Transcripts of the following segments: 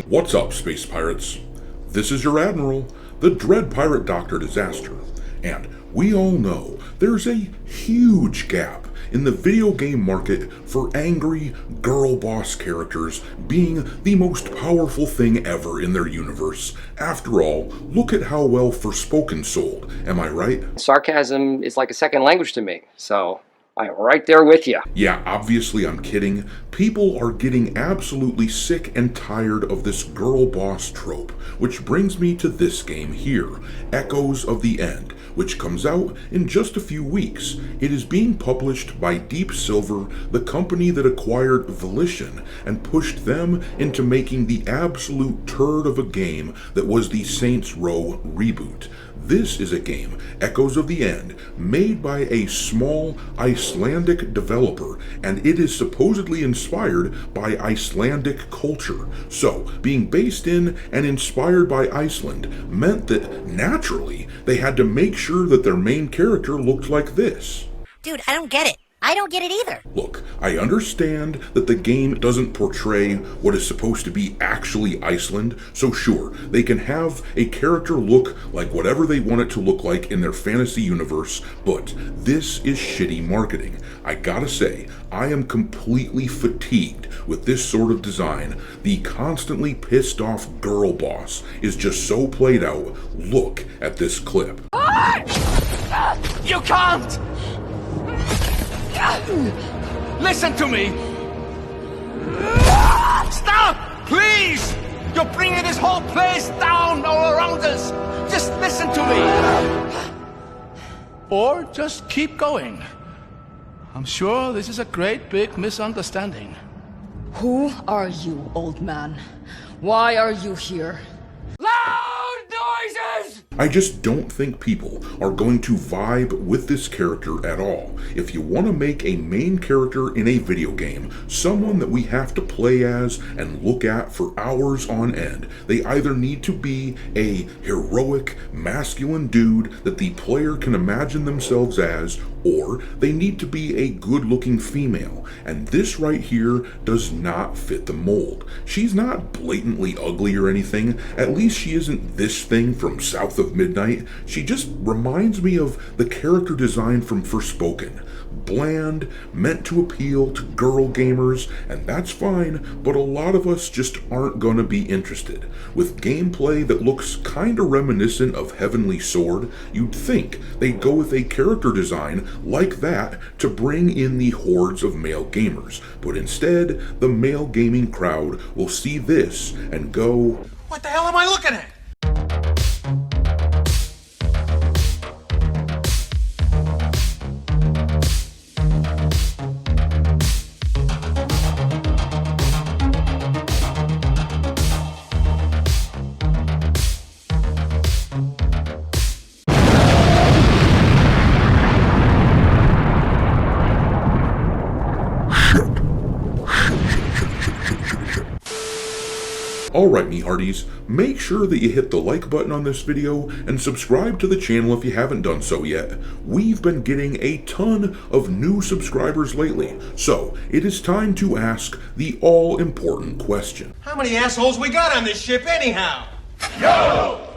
What's up, space pirates? This is your Admiral, the Dread Pirate Doctor Disaster, and we all know there's a huge gap in the video game market for angry girl boss characters being the most powerful thing ever in their universe. After all, look at how well Forspoken sold, am I right? Sarcasm is like a second language to me, so I'm right there with you. Yeah, obviously I'm kidding. People are getting absolutely sick and tired of this girl boss trope, which brings me to this game here, Echoes of the End, which comes out in just a few weeks. It is being published by Deep Silver, the company that acquired Volition and pushed them into making the absolute turd of a game that was the Saints Row reboot. This is a game, Echoes of the End, made by a small Icelandic developer, and it is supposedly inspired by Icelandic culture. So, being based in and inspired by Iceland meant that, naturally, they had to make sure that their main character looked like this. Dude, I don't get it. I don't get it either. Look, I understand that the game doesn't portray what is supposed to be actually Iceland, so sure, they can have a character look like whatever they want it to look like in their fantasy universe, but this is shitty marketing. I gotta say, I am completely fatigued with this sort of design. The constantly pissed off girl boss is just so played out. Look at this clip. You can't! Listen to me! Stop! Please! You're bringing this whole place down all around us! Just listen to me! Or just keep going. I'm sure this is a great big misunderstanding. Who are you, old man? Why are you here? Loud noises! I just don't think people are going to vibe with this character at all. If you want to make a main character in a video game, someone that we have to play as and look at for hours on end, they either need to be a heroic, masculine dude that the player can imagine themselves as, or they need to be a good-looking female, and this right here does not fit the mold. She's not blatantly ugly or anything, at least she isn't this thing from South of Midnight. She just reminds me of the character design from Forspoken. Bland, meant to appeal to girl gamers, and that's fine, but a lot of us just aren't gonna be interested. With gameplay that looks kinda reminiscent of Heavenly Sword, you'd think they'd go with a character design like that to bring in the hordes of male gamers, but instead, the male gaming crowd will see this and go, What the hell am I looking at? Alright me hearties, make sure that you hit the like button on this video and subscribe to the channel if you haven't done so yet. We've been getting a ton of new subscribers lately, so it is time to ask the all-important question. How many assholes we got on this ship anyhow? Yo!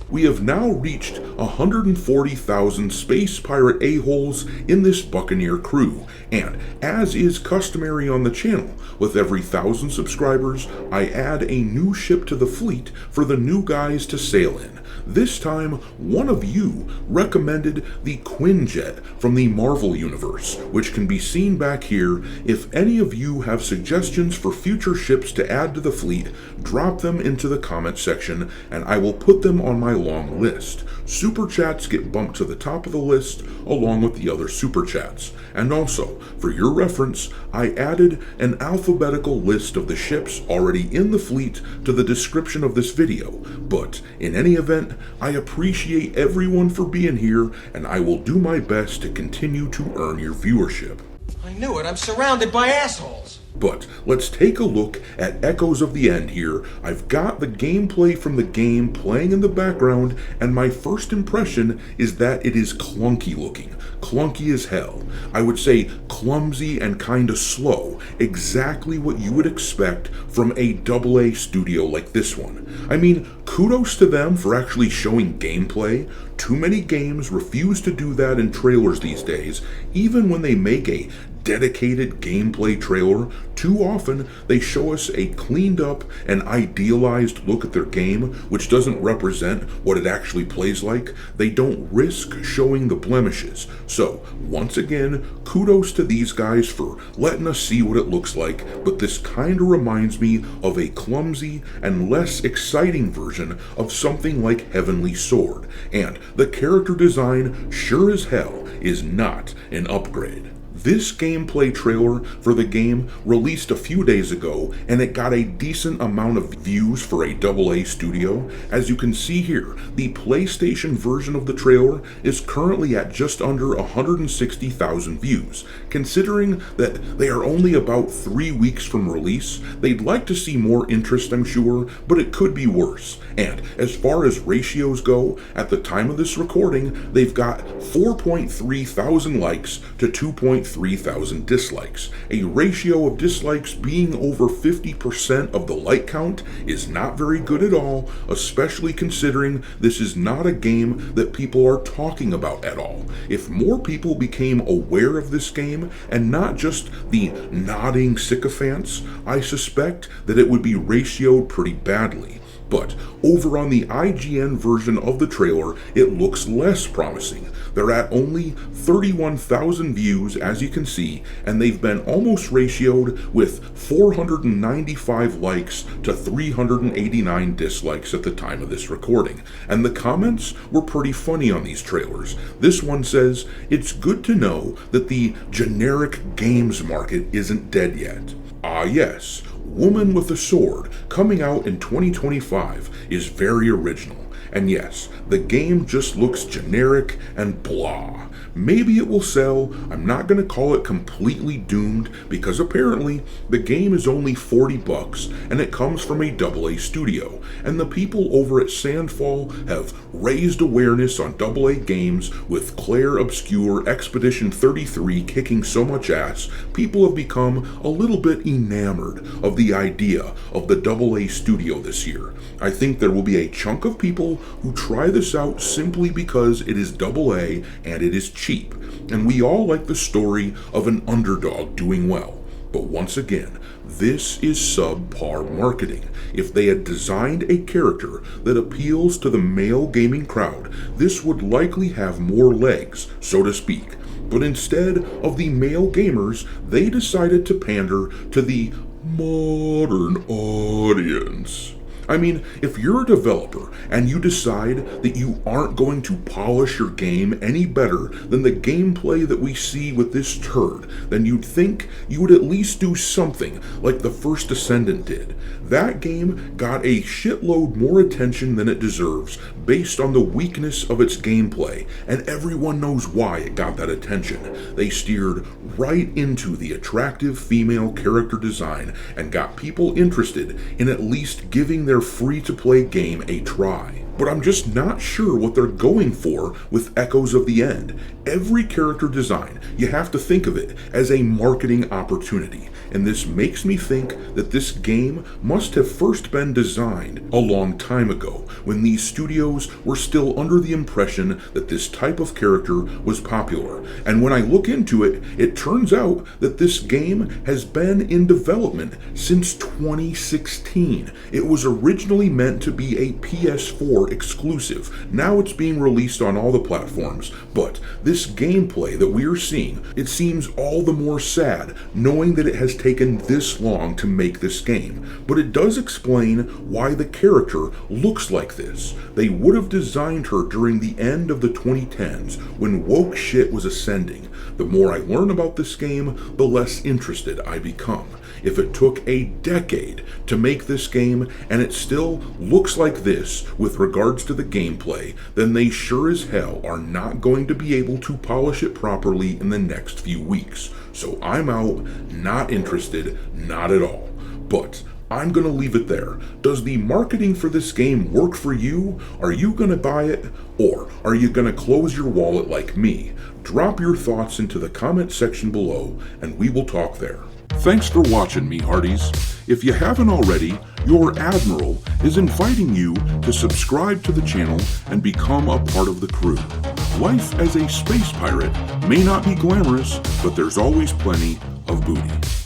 We have now reached 140,000 space pirate a-holes in this Buccaneer crew, and as is customary on the channel, with every 1,000 subscribers, I add a new ship to the fleet for the new guys to sail in. This time, one of you recommended the Quinjet from the Marvel Universe, which can be seen back here. If any of you have suggestions for future ships to add to the fleet, drop them into the comment section, and I will put them on my long list. Super chats get bumped to the top of the list, along with the other super chats. And also, for your reference, I added an alphabetical list of the ships already in the fleet to the description of this video, but in any event, I appreciate everyone for being here, and I will do my best to continue to earn your viewership. I knew it. I'm surrounded by assholes. But let's take a look at Echoes of the End here. I've got the gameplay from the game playing in the background, and my first impression is that it is clunky looking. clunky as hell. I would say clumsy and kinda slow, exactly what you would expect from a AA studio like this one. I mean, kudos to them for actually showing gameplay. Too many games refuse to do that in trailers these days, even when they make a dedicated gameplay trailer. Too often they show us a cleaned up and idealized look at their game, which doesn't represent what it actually plays like. They don't risk showing the blemishes. So once again, kudos to these guys for letting us see what it looks like, but this kinda reminds me of a clumsy and less exciting version of something like Heavenly Sword, and the character design sure as hell is not an upgrade. This gameplay trailer for the game released a few days ago, and it got a decent amount of views for a AA studio. As you can see here, the PlayStation version of the trailer is currently at just under 160,000 views. Considering that they are only about 3 weeks from release, they'd like to see more interest, I'm sure, but it could be worse. And as far as ratios go, at the time of this recording, they've got 4.3 thousand likes to 2.3 thousand dislikes. A ratio of dislikes being over 50% of the like count is not very good at all, especially considering this is not a game that people are talking about at all. If more people became aware of this game, and not just the nodding sycophants, I suspect that it would be ratioed pretty badly. But over on the IGN version of the trailer, it looks less promising. They're at only 31,000 views, as you can see, and they've been almost ratioed with 495 likes to 389 dislikes at the time of this recording. And the comments were pretty funny on these trailers. This one says, "It's good to know that the generic games market isn't dead yet." Ah yes, Woman with a Sword, coming out in 2025, is very original. And yes, the game just looks generic and blah. Maybe it will sell. I'm not going to call it completely doomed, because apparently the game is only $40 and it comes from a AA studio. And the people over at Sandfall have raised awareness on AA games with Claire Obscure Expedition 33 kicking so much ass. People have become a little bit enamored of the idea of the AA studio this year. I think there will be a chunk of people who try this out simply because it is AA and it is cheap, and we all like the story of an underdog doing well. But once again, this is subpar marketing. If they had designed a character that appeals to the male gaming crowd, this would likely have more legs, so to speak. But instead of the male gamers, they decided to pander to the modern audience. I mean, if you're a developer and you decide that you aren't going to polish your game any better than the gameplay that we see with this turd, then you'd think you would at least do something like the first Ascendant did. That game got a shitload more attention than it deserves based on the weakness of its gameplay, and everyone knows why it got that attention. They steered right into the attractive female character design and got people interested in at least giving their free-to-play game a try. But I'm just not sure what they're going for with Echoes of the End. Every character design, you have to think of it as a marketing opportunity, and this makes me think that this game must have first been designed a long time ago, when these studios were still under the impression that this type of character was popular. And when I look into it, it turns out that this game has been in development since 2016. It was originally meant to be a PS4 exclusive. Now it's being released on all the platforms, but this gameplay that we are seeing, it seems all the more sad knowing that it has taken this long to make this game. But it does explain why the character looks like this. They would have designed her during the end of the 2010s when woke shit was ascending. The more I learn about this game, the less interested I become. If it took a decade to make this game and it still looks like this with regards to the gameplay, then they sure as hell are not going to be able to polish it properly in the next few weeks. So I'm out, not interested, not at all. But I'm going to leave it there. Does the marketing for this game work for you? Are you going to buy it? Or are you going to close your wallet like me? Drop your thoughts into the comment section below and we will talk there. Thanks for watching, me hearties. If you haven't already, your Admiral is inviting you to subscribe to the channel and become a part of the crew. Life as a space pirate may not be glamorous, but there's always plenty of booty.